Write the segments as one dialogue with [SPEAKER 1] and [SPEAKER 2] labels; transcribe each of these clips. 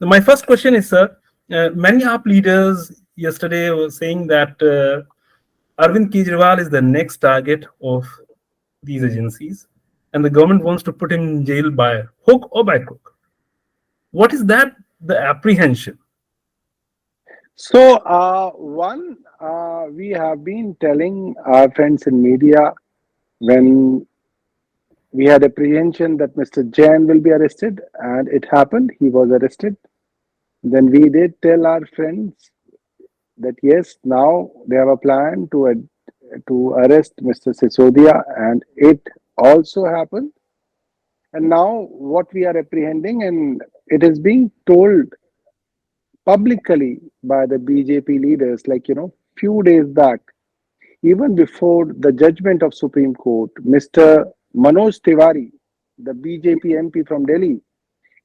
[SPEAKER 1] My first question is, sir, many AAP leaders yesterday were saying that Arvind Kejriwal is the next target of these agencies, and the government wants to put him in jail by hook or by crook. What is that? The apprehension.
[SPEAKER 2] So, we have been telling our friends in media when we had apprehension that Mr. Jain will be arrested, and it happened. He was arrested. Then we did tell our friends that yes, now they have a plan to arrest Mr. Sisodia, and it also happened. And now what we are apprehending, and it is being told publicly by the BJP leaders, like few days back, even before the judgment of Supreme Court, Mr. Manoj Tiwari, the BJP MP from Delhi,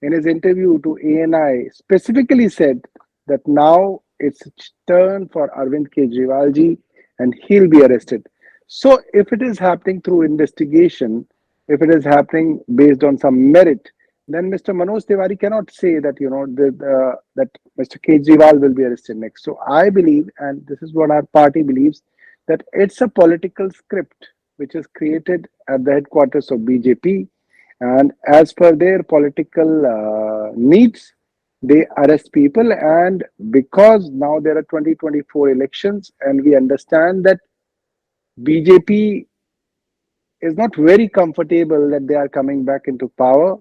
[SPEAKER 2] in his interview to ANI, specifically said that now it's turn for Arvind Kejriwal ji and he'll be arrested. So if it is happening through investigation, if it is happening based on some merit, then Mr. Manoj Tiwari cannot say that that Mr. Kejriwal will be arrested next. So I believe, and this is what our party believes, that it's a political script which is created at the headquarters of BJP, and as per their political needs, they arrest people. And because now there are 2024 elections, and we understand that BJP is not very comfortable that they are coming back into power,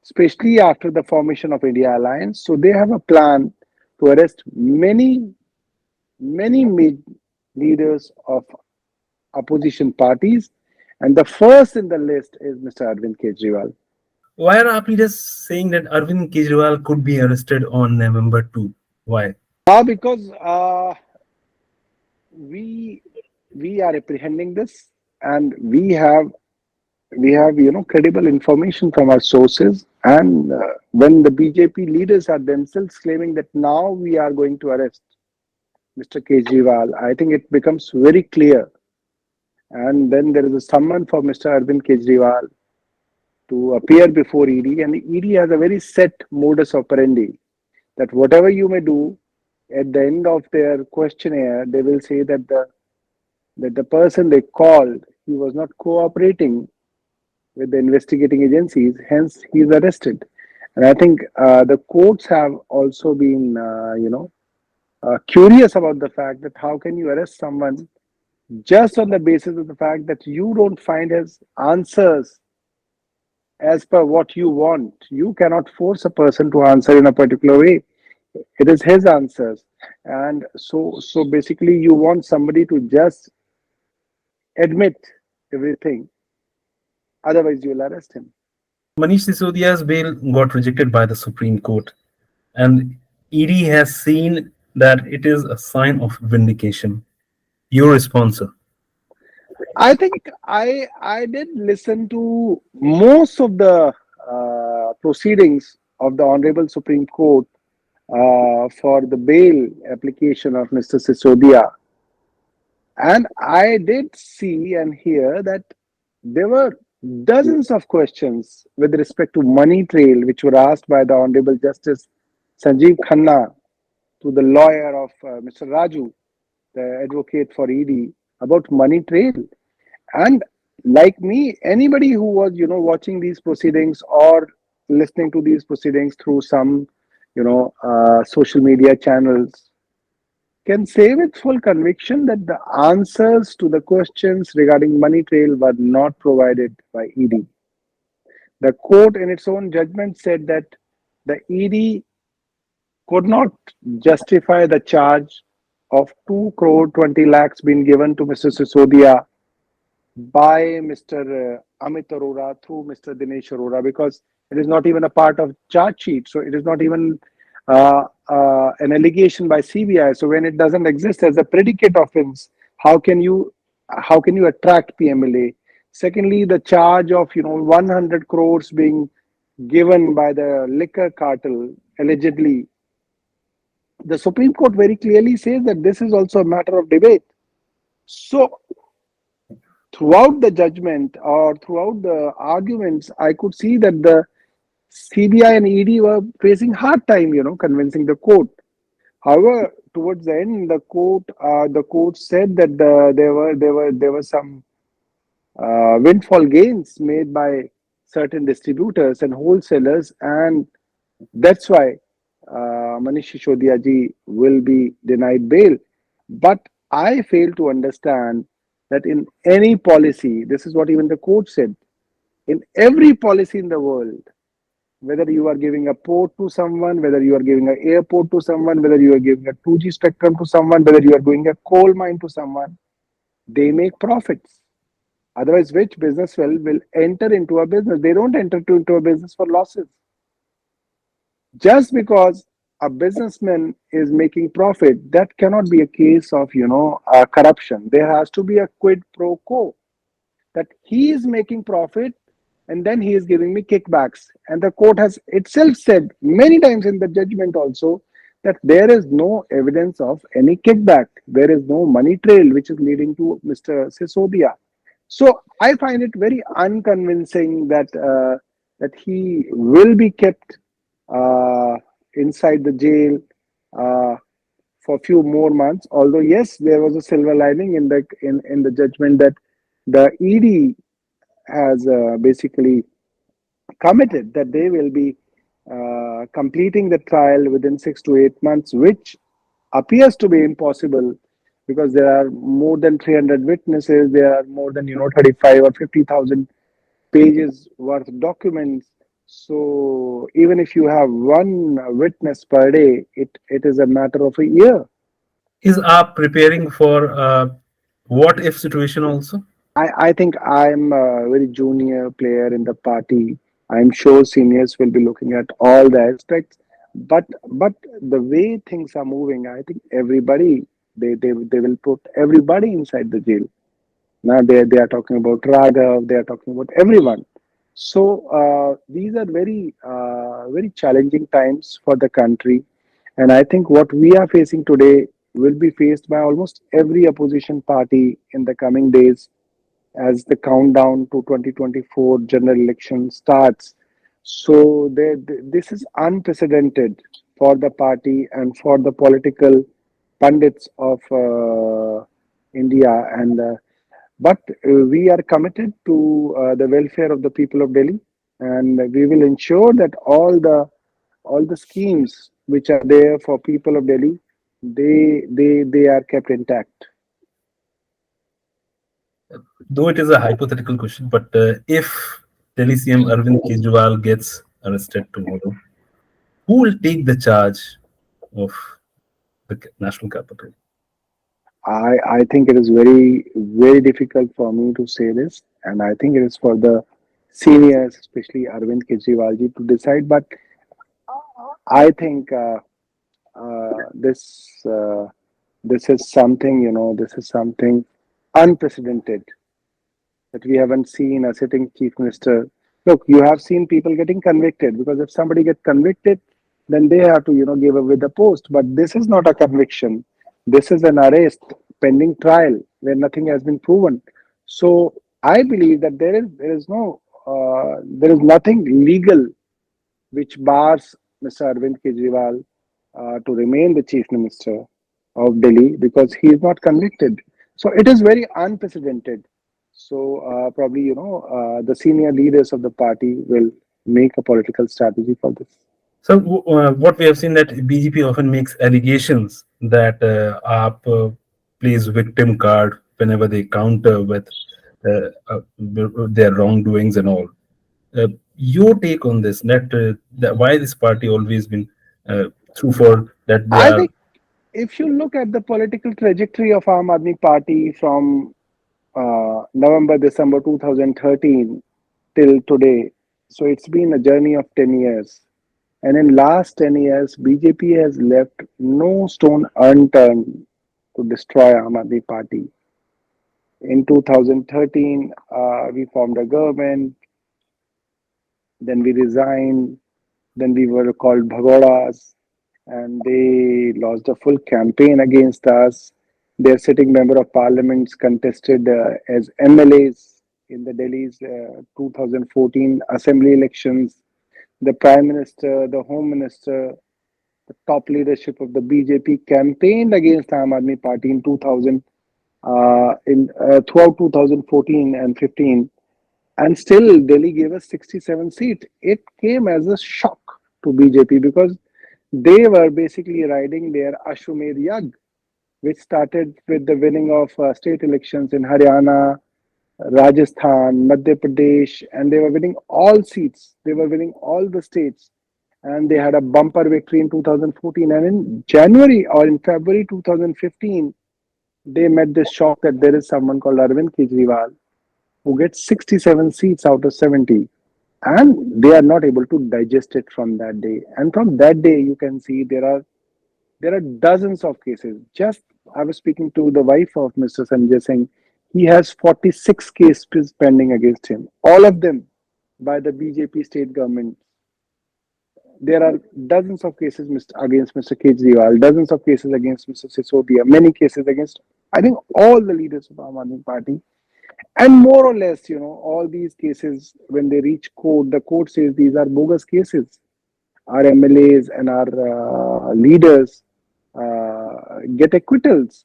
[SPEAKER 2] especially after the formation of India Alliance. So they have a plan to arrest many leaders of opposition parties, and the first in the list is Mr. Arvind Kejriwal.
[SPEAKER 1] Why are AAP leaders saying that Arvind Kejriwal could be arrested on November 2? Why?
[SPEAKER 2] Because we we are apprehending this, and we have credible information from our sources. And when the BJP leaders are themselves claiming that now we are going to arrest Mr. Kejriwal, I think it becomes very clear. And then there is a summon for Mr. Arvind Kejriwal to appear before ED, and ED has a very set modus operandi that whatever you may do, at the end of their questionnaire, they will say that the person they called, he was not cooperating with the investigating agencies, hence he is arrested. And I think the courts have also been, curious about the fact that how can you arrest someone just on the basis of the fact that you don't find his answers as per what you want. You cannot force a person to answer in a particular way. It is his answers. And so basically you want somebody to just admit everything, otherwise you will arrest him.
[SPEAKER 1] Manish Sisodia's bail got rejected by the Supreme Court, and ED has seen that it is a sign of vindication. Your response, sir?
[SPEAKER 2] I think I did listen to most of the proceedings of the Honorable Supreme Court for the bail application of Mr. Sisodia, and I did see and hear that there were dozens of questions with respect to money trail which were asked by the Honorable Justice Sanjeev Khanna to the lawyer of Mr. Raju, the advocate for ED, about money trail. And like me, anybody who was watching these proceedings or listening to these proceedings through some social media channels can say with full conviction that the answers to the questions regarding money trail were not provided by ED. The court, in its own judgment, said that the ED could not justify the charge of 2 crore 20 lakhs being given to Mr. Sisodia by Mr. Amit Arora through Mr. Dinesh Arora, because it is not even a part of charge sheet. So it is not even an allegation by CBI. So when it doesn't exist as a predicate offense, how can you attract PMLA? Secondly, the charge of 100 crores being given by the liquor cartel allegedly, the Supreme Court very clearly says that this is also a matter of debate. So throughout the judgment or throughout the arguments, I could see that CBI and ED were facing hard time, convincing the court. However, towards the end, the court said that there were some windfall gains made by certain distributors and wholesalers, and that's why Manish Sisodiya ji will be denied bail. But I fail to understand that in any policy, this is what even the court said, in every policy in the world, whether you are giving a port to someone, whether you are giving an airport to someone, whether you are giving a 2G spectrum to someone, whether you are doing a coal mine to someone, they make profits. Otherwise, which business will enter into a business? They don't enter into a business for losses. Just because a businessman is making profit, that cannot be a case of corruption. There has to be a quid pro quo, that he is making profit and then he is giving me kickbacks. And the court has itself said many times in the judgment also that there is no evidence of any kickback. There is no money trail which is leading to Mr. Sisodia. So I find it very unconvincing that he will be kept uh, inside the jail uh, for a few more months. Although yes, there was a silver lining in the judgment that the ED has basically committed that they will be completing the trial within 6 to 8 months, which appears to be impossible because there are more than 300 witnesses, there are more than 35 or 50,000 pages worth of documents. So even if you have one witness per day, it is a matter of a year.
[SPEAKER 1] Is AAP preparing for what if situation also?
[SPEAKER 2] I think I'm a very junior player in the party. I'm sure seniors will be looking at all the aspects, but the way things are moving, I think everybody they will put everybody inside the jail. Now they are talking about Raghav, they are talking about everyone. So these are very challenging times for the country, and I think what we are facing today will be faced by almost every opposition party in the coming days as the countdown to 2024 general election starts. So this is unprecedented for the party and for the political pundits of India. But we are committed to the welfare of the people of Delhi, and we will ensure that all the schemes which are there for people of Delhi, they are kept intact.
[SPEAKER 1] Though it is a hypothetical question, but if Delhi CM Arvind Kejriwal gets arrested tomorrow, who will take the charge of the national capital?
[SPEAKER 2] I think it is very difficult for me to say this, and I think it is for the seniors, especially Arvind Kejriwal ji, to decide. But I think this is something, this is something unprecedented that we haven't seen a sitting chief minister. Look, you have seen people getting convicted, because if somebody gets convicted, then they have to, give away the post. But this is not a conviction. This is an arrest pending trial where nothing has been proven. So I believe that there is nothing legal which bars Mr. Arvind Kejriwal to remain the chief minister of Delhi, because he is not convicted. So it is very unprecedented. So probably the senior leaders of the party will make a political strategy for this.
[SPEAKER 1] So what we have seen that BJP often makes allegations that AAP plays victim card whenever they counter with their wrongdoings and all. Your take on this? That why this party always been true for that they
[SPEAKER 2] I
[SPEAKER 1] are.
[SPEAKER 2] think if you look at the political trajectory of Aam Aadmi Party from November, December 2013 till today, so it's been a journey of 10 years. And in last 10 years, BJP has left no stone unturned to destroy Aam Aadmi Party. In 2013, we formed a government, then we resigned, then we were called Bhagodas, and they launched a full campaign against us. Their sitting member of parliaments contested as MLAs in the Delhi's 2014 assembly elections. The Prime Minister, the Home Minister, the top leadership of the BJP campaigned against Aam Aadmi Party in 2000, in throughout 2014 and 15, and still Delhi gave us 67 seats. It came as a shock to BJP because they were basically riding their Ashwamedh Yag, which started with the winning of state elections in Haryana, Rajasthan, Madhya Pradesh, and they were winning all seats. They were winning all the states, and they had a bumper victory in 2014. And in January or in February 2015, they met this shock that there is someone called Arvind Kejriwal who gets 67 seats out of 70. And they are not able to digest it from that day. And from that day, you can see there are dozens of cases. Just I was speaking to the wife of Mr. Sanjay Singh. He has 46 cases pending against him, all of them by the BJP state government. There are dozens of cases against Mr. Kejriwal, dozens of cases against Mr. Sisodia, many cases against, I think, all the leaders of Aam Aadmi Party. And more or less, all these cases, when they reach court, the court says these are bogus cases. Our MLAs and our leaders get acquittals.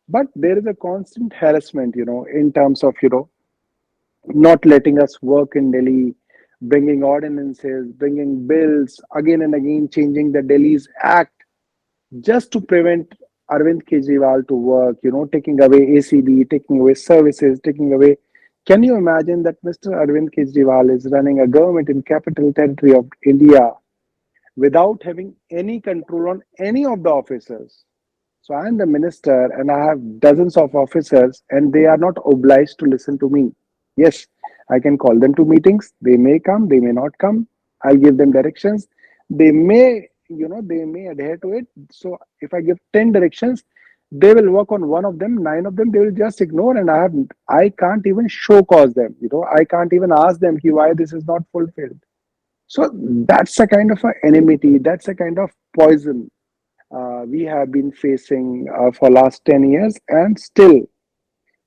[SPEAKER 2] But there is a constant harassment, in terms of, not letting us work in Delhi, bringing ordinances, bringing bills, again and again changing the Delhi's act just to prevent Arvind Kejriwal to work, taking away ACB, taking away services, taking away. Can you imagine that Mr. Arvind Kejriwal is running a government in capital territory of India without having any control on any of the officers? So I am the minister and I have dozens of officers and they are not obliged to listen to me. Yes, I can call them to meetings. They may come, they may not come. I'll give them directions. They may, they may adhere to it. So if I give 10 directions, they will work on one of them, nine of them, they will just ignore and I can't even show cause them. I can't even ask them why this is not fulfilled. So that's a kind of a enmity, that's a kind of poison we have been facing for last 10 years and still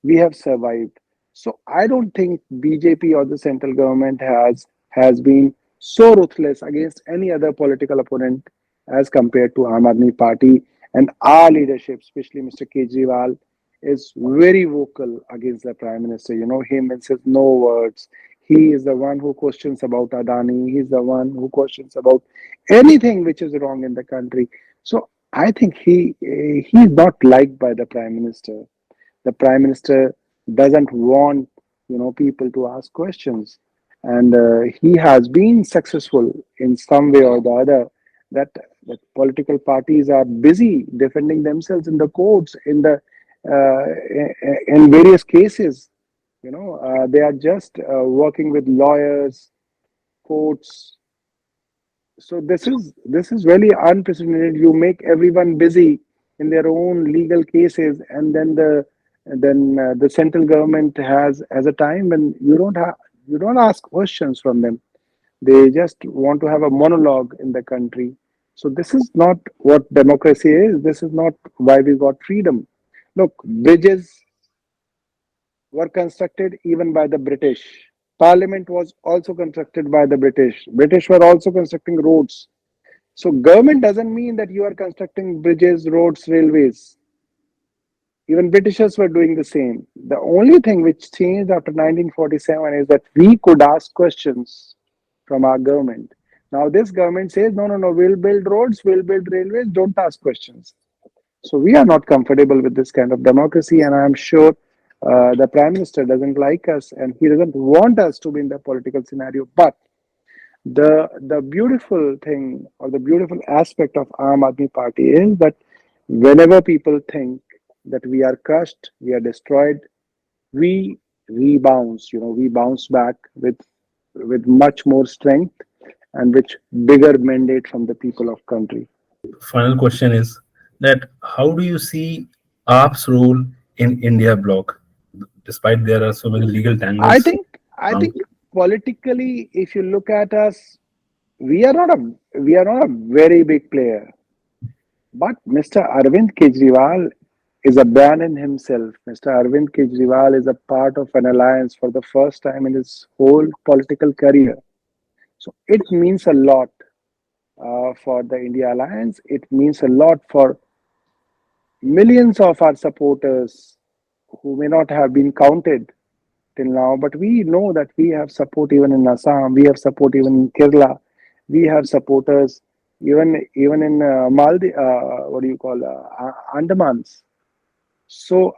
[SPEAKER 2] we have survived. So I don't think BJP or the central government has been so ruthless against any other political opponent as compared to Aam Aadmi Party. And our leadership, especially Mr. Kejriwal, is very vocal against the Prime Minister. He mentions no words. He is the one who questions about Adani. He's the one who questions about anything which is wrong in the country. So I think he's not liked by the Prime Minister. The Prime Minister doesn't want people to ask questions, and he has been successful in some way or the other. That political parties are busy defending themselves in the courts in various cases. They are just working with lawyers, courts. So this is really unprecedented. You make everyone busy in their own legal cases, and then the central government has a time when you don't ask questions from them. They just want to have a monologue in the country. So this is not what democracy is. This is not why we got freedom. Look, bridges were constructed even by the British. Parliament was also constructed by the British. British were also constructing roads. So government doesn't mean that you are constructing bridges, roads, railways. Even Britishers were doing the same. The only thing which changed after 1947 is that we could ask questions from our government. Now this government says, no, no, no, we'll build roads, we'll build railways, don't ask questions. So we are not comfortable with this kind of democracy, and I'm sure the Prime Minister doesn't like us and he doesn't want us to be in the political scenario. But the beautiful thing or the beautiful aspect of Aam Aadmi Party is that whenever people think that we are crushed, we are destroyed, we rebounds. We bounce back with much more strength and with bigger mandate from the people of country.
[SPEAKER 1] Final question is that how do you see AAP's role in India bloc, despite there are so many legal
[SPEAKER 2] I
[SPEAKER 1] tangles?
[SPEAKER 2] think I think politically, if you look at us, we are not a very big player. But Mr. Arvind Kejriwal is a brand in himself. Mr. Arvind Kejriwal is a part of an alliance for the first time in his whole political career. So it means a lot for the India Alliance. It means a lot for millions of our supporters who may not have been counted till now, but we know that we have support even in Assam, we have support even in Kerala, we have supporters even in what do you call Andamans. So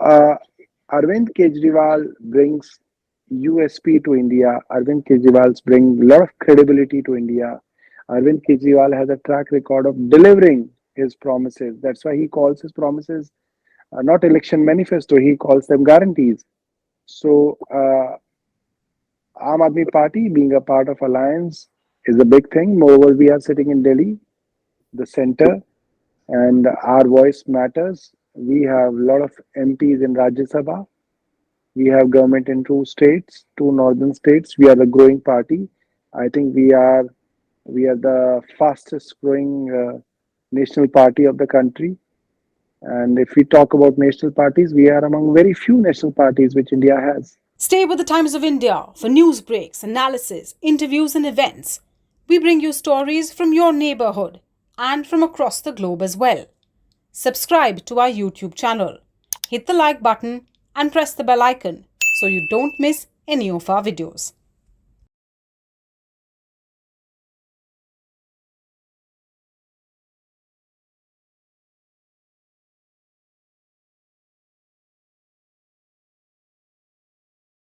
[SPEAKER 2] Arvind Kejriwal brings USP to India. Arvind Kejriwal brings a lot of credibility to India. Arvind Kejriwal has a track record of delivering his promises. That's why he calls his promises not election manifesto. He calls them guarantees. So Aam Aadmi Party being a part of alliance is a big thing. Moreover, we are sitting in Delhi, the center, and our voice matters. We have a lot of MPs in Rajya Sabha. We have government in two states, two northern states. We are the growing party. I think we are the fastest growing national party of the country. And if we talk about national parties, we are among very few national parties which India has.
[SPEAKER 3] Stay with the Times of India for news breaks, analysis, interviews, and events. We bring you stories from your neighborhood and from across the globe as well. Subscribe to our YouTube channel. Hit the like button and press the bell icon so you don't miss any of our videos.